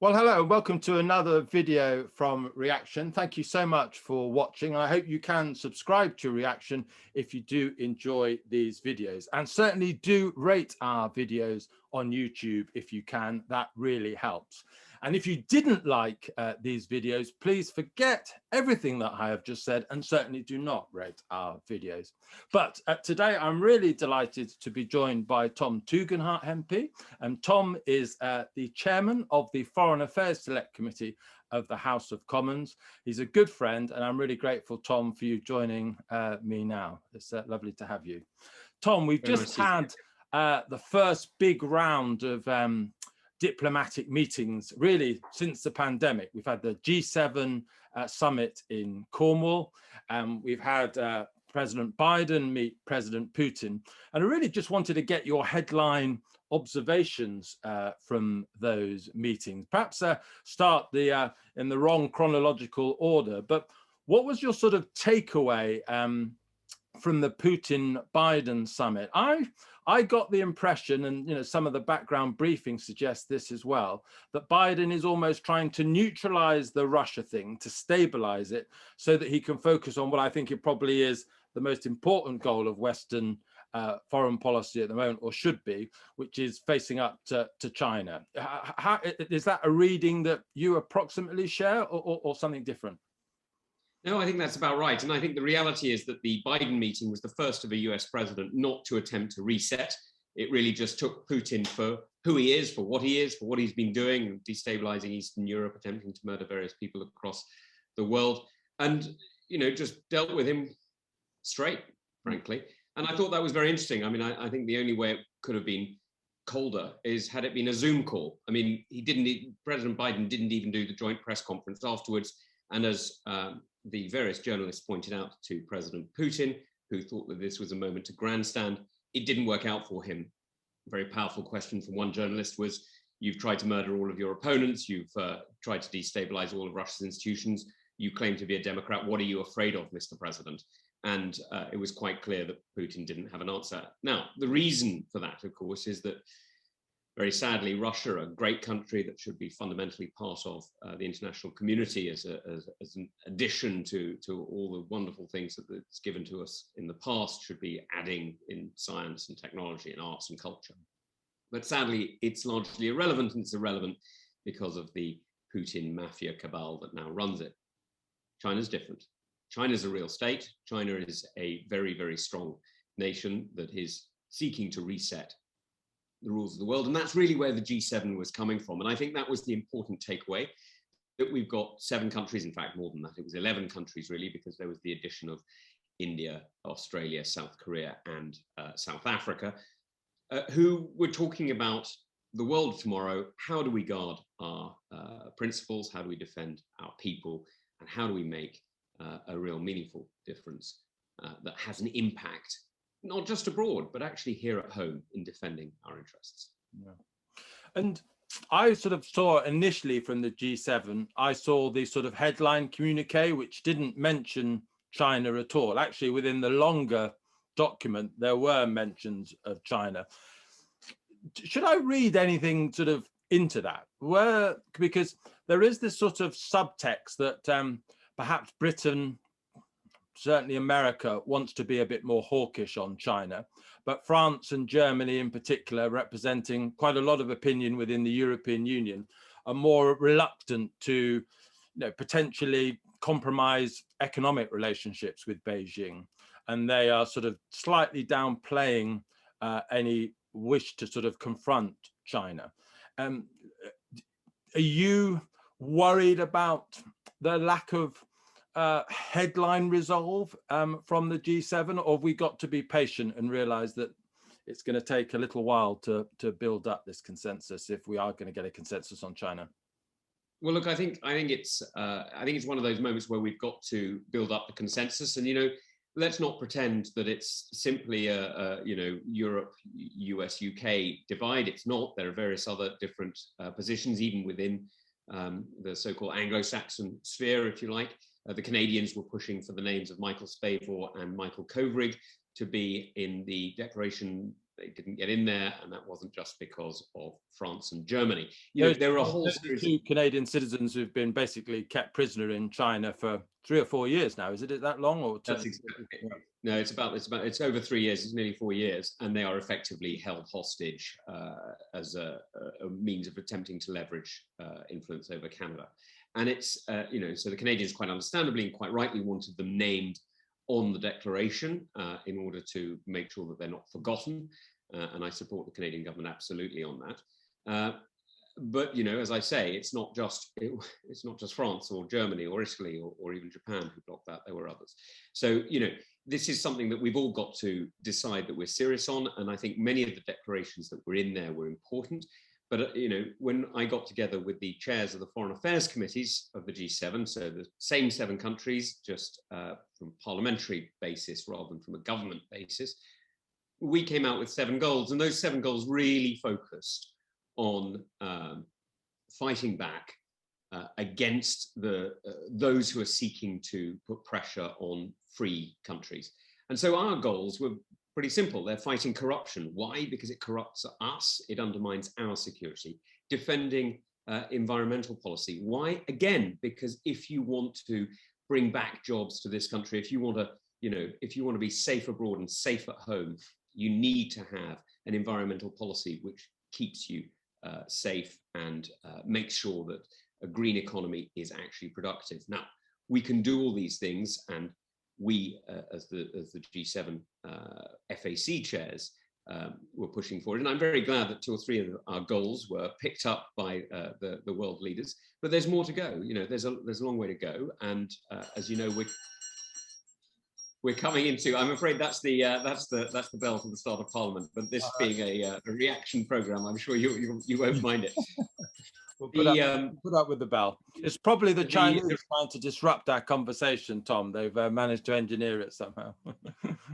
Well, hello, and welcome to another video from Reaction. Thank you so much for watching, and I hope you can subscribe to Reaction if you do enjoy these videos. And certainly do rate our videos on YouTube if you can. That really helps. And if you didn't like these videos, please forget everything that I have just said and certainly do not rate our videos. But today I'm really delighted to be joined by Tom Tugendhat MP. And Tom is the chairman of the Foreign Affairs Select Committee of the House of Commons. He's a good friend, and I'm really grateful, Tom, for you joining me now. It's lovely to have you. Tom, we've just had the first big round of diplomatic meetings really since the pandemic. We've had the G7 summit in Cornwall, and we've had President Biden meet President Putin. And I really just wanted to get your headline observations from those meetings. Perhaps start in the wrong chronological order, but what was your sort of takeaway from the Putin-Biden summit? I got the impression, and some of the background briefing suggests this as well, that Biden is almost trying to neutralize the Russia thing, to stabilize it, so that he can focus on what I think it probably is the most important goal of Western foreign policy at the moment, or should be, which is facing up to China. Is that a reading that you approximately share, or something different? No, I think that's about right. And I think the reality is that the Biden meeting was the first of a US president not to attempt to reset. It really just took Putin for who he is, for what he's been doing, destabilizing Eastern Europe, attempting to murder various people across the world, and just dealt with him straight, frankly. And I thought that was very interesting. I mean, I think the only way it could have been colder is had it been a Zoom call. I mean, President Biden didn't even do the joint press conference afterwards. And as the various journalists pointed out to President Putin, who thought that this was a moment to grandstand, it didn't work out for him. A very powerful question from one journalist was, you've tried to murder all of your opponents, you've tried to destabilize all of Russia's institutions, you claim to be a Democrat, what are you afraid of, Mr. President? And it was quite clear that Putin didn't have an answer. Now, the reason for that, of course, is that very sadly, Russia, a great country that should be fundamentally part of the international community as an addition to all the wonderful things that it's given to us in the past, should be adding in science and technology and arts and culture. But sadly, it's largely irrelevant, and it's irrelevant because of the Putin mafia cabal that now runs it. China's different. China's a real state. China is a very, very strong nation that is seeking to reset the rules of the world. And that's really where the G7 was coming from. And I think that was the important takeaway, that we've got 7 countries, in fact, more than that. It was 11 countries, really, because there was the addition of India, Australia, South Korea, and South Africa, who were talking about the world tomorrow. How do we guard our principles? How do we defend our people? And how do we make a real meaningful difference that has an impact, not just abroad, but actually here at home in defending our interests? Yeah. And I sort of saw initially from the G7, I saw the sort of headline communique, which didn't mention China at all. Actually, within the longer document, there were mentions of China. Should I read anything sort of into that? Because there is this sort of subtext that perhaps Britain, certainly America, wants to be a bit more hawkish on China, but France and Germany in particular, representing quite a lot of opinion within the European Union, are more reluctant to potentially compromise economic relationships with Beijing. And they are sort of slightly downplaying any wish to sort of confront China. Are you worried about the lack of headline resolve from the G7, or have we got to be patient and realize that it's going to take a little while to build up this consensus if we are going to get a consensus on China? Well, look, I think it's one of those moments where we've got to build up the consensus, and let's not pretend that it's simply a Europe, US, UK divide. It's not. There are various other different positions, even within the so-called Anglo-Saxon sphere, if you like. The Canadians were pushing for the names of Michael Spavor and Michael Kovrig to be in the declaration they didn't get in there, and that wasn't just because of France and Germany. You know, there are a whole series of 2 Canadian citizens who've been basically kept prisoner in China for 3 or 4 years now. Is it that long? Or That's exactly. No, it's over 3 years. It's nearly 4 years, and they are effectively held hostage as a means of attempting to leverage influence over Canada. And it's you know, so the Canadians quite understandably and quite rightly wanted them named on the declaration in order to make sure that they're not forgotten. And I support the Canadian government absolutely on that. But you know, as I say, it's not just France or Germany or Italy or even Japan who blocked that. There were others. So you know, this is something that we've all got to decide that we're serious on. And I think many of the declarations that were in there were important. But you know, when I got together with the chairs of the foreign affairs committees of the G7, so the same 7 countries, just from a parliamentary basis rather than from a government basis, we came out with 7 goals, and those 7 goals really focused on fighting back against those who are seeking to put pressure on free countries. And so our goals were pretty simple. They're fighting corruption. Why? Because it corrupts us. It undermines our security. Defending environmental policy. Why? Again, because if you want to bring back jobs to this country, if you want to, you know, if you want to be safe abroad and safe at home, you need to have an environmental policy which keeps you safe and makes sure that a green economy is actually productive. Now, we can do all these things, and we, as the G7 FAC chairs, were pushing forward. And I'm very glad that 2 or 3 of our goals were picked up by the world leaders. But there's more to go. You know, there's a long way to go. And as you know, we're coming into. I'm afraid that's the bell for the start of Parliament. But this being a reaction programme, I'm sure you won't mind it. We'll put up with the bell. It's probably the Chinese trying to disrupt our conversation, Tom. They've managed to engineer it somehow.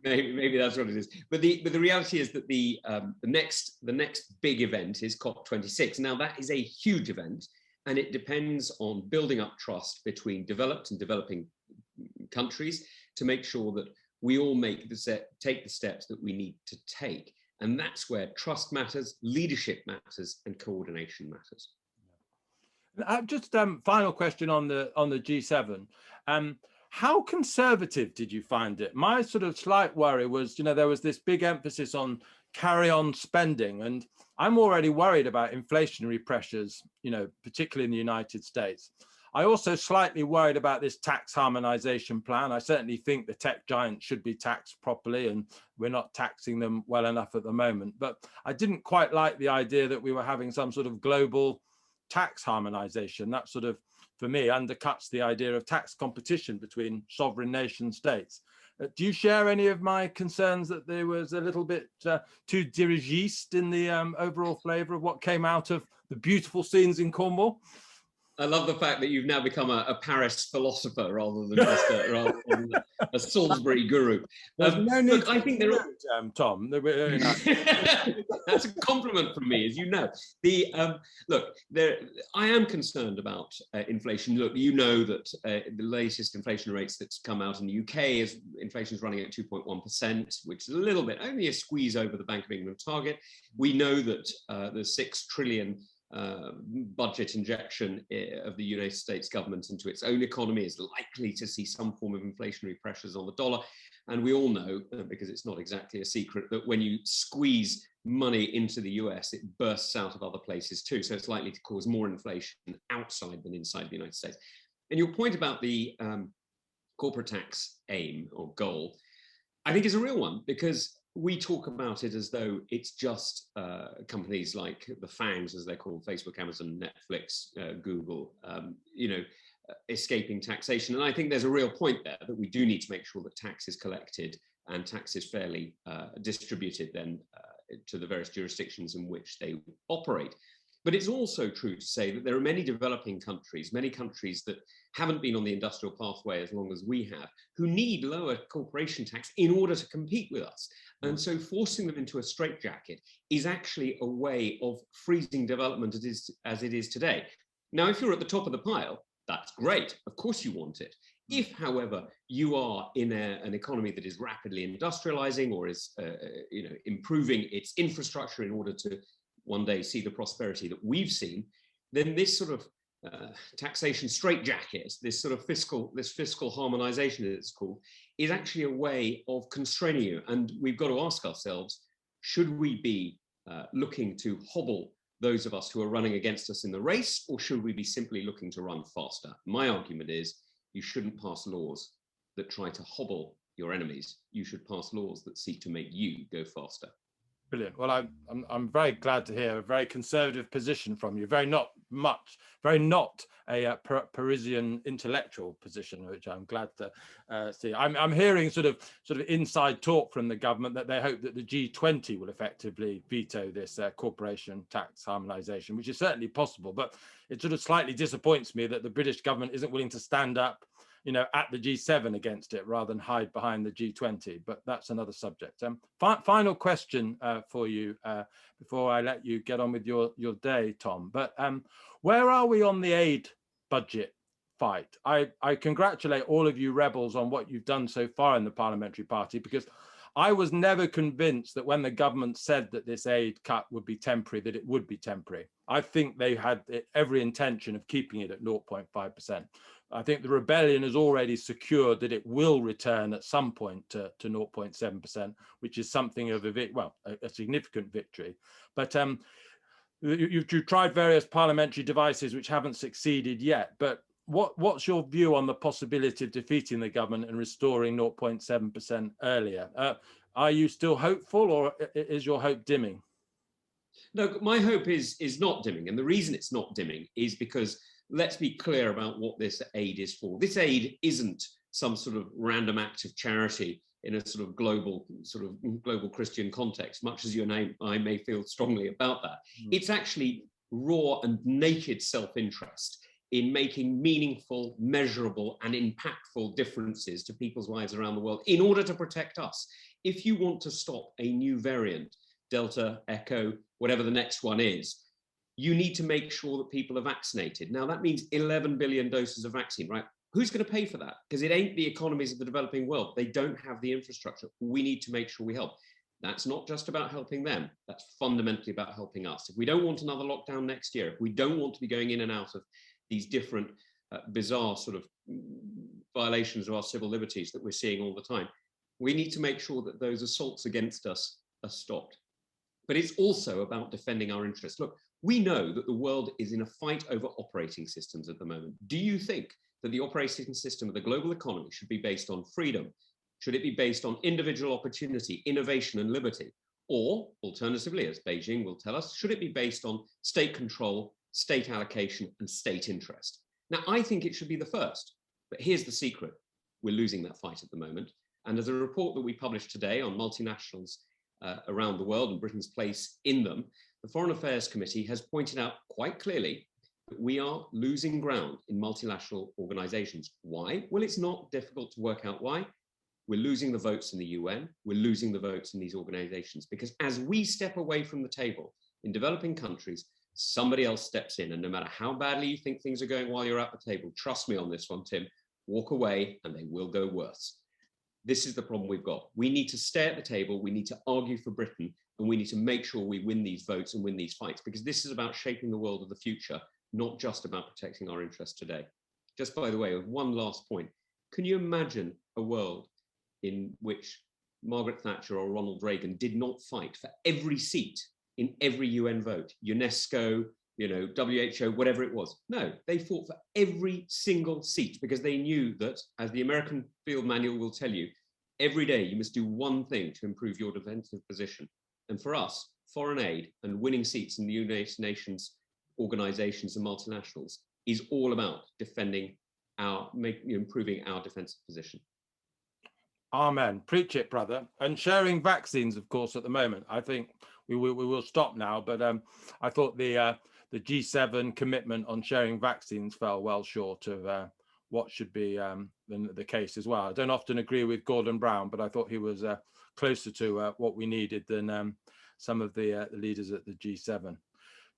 maybe that's what it is. But the reality is that the next big event is COP26. Now that is a huge event, and it depends on building up trust between developed and developing countries to make sure that we all take the steps that we need to take. And that's where trust matters, leadership matters, and coordination matters. Just final question on the G7. How conservative did you find it? My sort of slight worry was, you know, there was this big emphasis on carry on spending, and I'm already worried about inflationary pressures, you know, particularly in the United States. I also slightly worried about this tax harmonization plan. I certainly think the tech giants should be taxed properly, and we're not taxing them well enough at the moment. But I didn't quite like the idea that we were having some sort of global tax harmonization. That sort of, for me, undercuts the idea of tax competition between sovereign nation states. Do you share any of my concerns that there was a little bit too dirigiste in the overall flavor of what came out of the beautiful scenes in Cornwall? I love the fact that you've now become a Paris philosopher rather than just a Salisbury guru. No need look, I think there are Tom. That's a compliment from me, as you know. Look, I am concerned about inflation. Look, you know that the latest inflation rates that's come out in the UK is inflation is running at 2.1%, which is a little bit only a squeeze over the Bank of England target. We know that the 6 trillion budget injection of the United States government into its own economy is likely to see some form of inflationary pressures on the dollar. And we all know, because it's not exactly a secret, that when you squeeze money into the US, it bursts out of other places too. So it's likely to cause more inflation outside than inside the United States. And your point about the corporate tax aim or goal, I think is a real one, because we talk about it as though it's just companies like the FANGs, as they're called, Facebook, Amazon, Netflix, Google, you know, escaping taxation. And I think there's a real point there that we do need to make sure that tax is collected and tax is fairly distributed then to the various jurisdictions in which they operate. But it's also true to say that there are many developing countries, many countries that haven't been on the industrial pathway as long as we have, who need lower corporation tax in order to compete with us. And so forcing them into a straitjacket is actually a way of freezing development as it is today. Now, if you're at the top of the pile, that's great. Of course you want it. If, however, you are in an economy that is rapidly industrializing or is improving its infrastructure in order to one day see the prosperity that we've seen, then this sort of taxation straitjacket, this sort of fiscal harmonization, as it's called, is actually a way of constraining you. And we've got to ask ourselves, should we be looking to hobble those of us who are running against us in the race, or should we be simply looking to run faster? My argument is you shouldn't pass laws that try to hobble your enemies. You should pass laws that seek to make you go faster. Brilliant. Well, I'm very glad to hear a very conservative position from you. Very not a Parisian intellectual position, which I'm glad to see. I'm hearing sort of inside talk from the government that they hope that the G20 will effectively veto this corporation tax harmonisation, which is certainly possible. But it sort of slightly disappoints me that the British government isn't willing to stand up, at the G7 against it rather than hide behind the G20. But that's another subject. Final question for you before I let you get on with your day, Tom. But where are we on the aid budget fight? I congratulate all of you rebels on what you've done so far in the parliamentary party, because I was never convinced that when the government said that this aid cut would be temporary, that it would be temporary. I think they had every intention of keeping it at 0.5%. I think the rebellion has already secured that it will return at some point to 0.7%, which is something of a significant victory. But you've tried various parliamentary devices which haven't succeeded yet. But what's your view on the possibility of defeating the government and restoring 0.7% earlier? Are you still hopeful, or is your hope dimming? No, my hope is not dimming. And the reason it's not dimming is because let's be clear about what this aid is for. This aid isn't some sort of random act of charity in a sort of global Christian context, much as you and I may feel strongly about that. It's actually raw and naked self-interest in making meaningful, measurable, and impactful differences to people's lives around the world in order to protect us. If you want to stop a new variant, Delta, Echo, whatever the next one is, you need to make sure that people are vaccinated. Now, that means 11 billion doses of vaccine, right? Who's going to pay for that? Because it ain't the economies of the developing world. They don't have the infrastructure. We need to make sure we help. That's not just about helping them. That's fundamentally about helping us. If we don't want another lockdown next year, if we don't want to be going in and out of these different bizarre sort of violations of our civil liberties that we're seeing all the time, we need to make sure that those assaults against us are stopped. But it's also about defending our interests. Look, we know that the world is in a fight over operating systems at the moment. Do you think that the operating system of the global economy should be based on freedom? Should it be based on individual opportunity, innovation, and liberty? Or, alternatively, as Beijing will tell us, should it be based on state control, state allocation, and state interest? Now, I think it should be the first. But here's the secret. We're losing that fight at the moment. And as a report that we published today on multinationals around the world and Britain's place in them, the Foreign Affairs Committee has pointed out quite clearly that we are losing ground in multilateral organizations. Why? Well, it's not difficult to work out why. We're losing the votes in the UN. We're losing the votes in these organizations because as we step away from the table in developing countries, somebody else steps in. And no matter how badly you think things are going while you're at the table, trust me on this one, Tim, walk away and they will go worse. This is the problem we've got. We need to stay at the table. We need to argue for Britain, and we need to make sure we win these votes and win these fights, because this is about shaping the world of the future, not just about protecting our interests today. Just by the way, one last point. Can you imagine a world in which Margaret Thatcher or Ronald Reagan did not fight for every seat in every UN vote, UNESCO, WHO, whatever it was? No, they fought for every single seat because they knew that, as the American field manual will tell you, every day you must do one thing to improve your defensive position. And for us, foreign aid and winning seats in the United Nations organizations and multinationals is all about defending improving our defensive position. Amen. Preach it, brother. And sharing vaccines, of course, at the moment, I think we will stop now. But I thought the G7 commitment on sharing vaccines fell well short of what should be the case as well. I don't often agree with Gordon Brown, but I thought he was closer to what we needed than some of the leaders at the G7.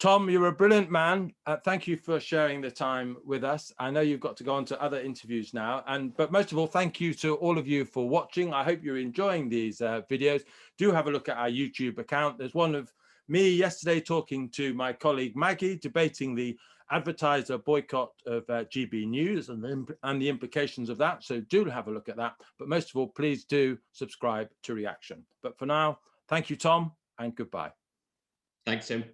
Tom, you're a brilliant man. Thank you for sharing the time with us. I know you've got to go on to other interviews now, but most of all, thank you to all of you for watching. I hope you're enjoying these videos. Do have a look at our YouTube account. There's one of me yesterday talking to my colleague Maggie, debating the advertiser boycott of GB News and the implications of that. So do have a look at that. But most of all, please do subscribe to Reaction. But for now, thank you, Tom, and goodbye. Thanks, Tim.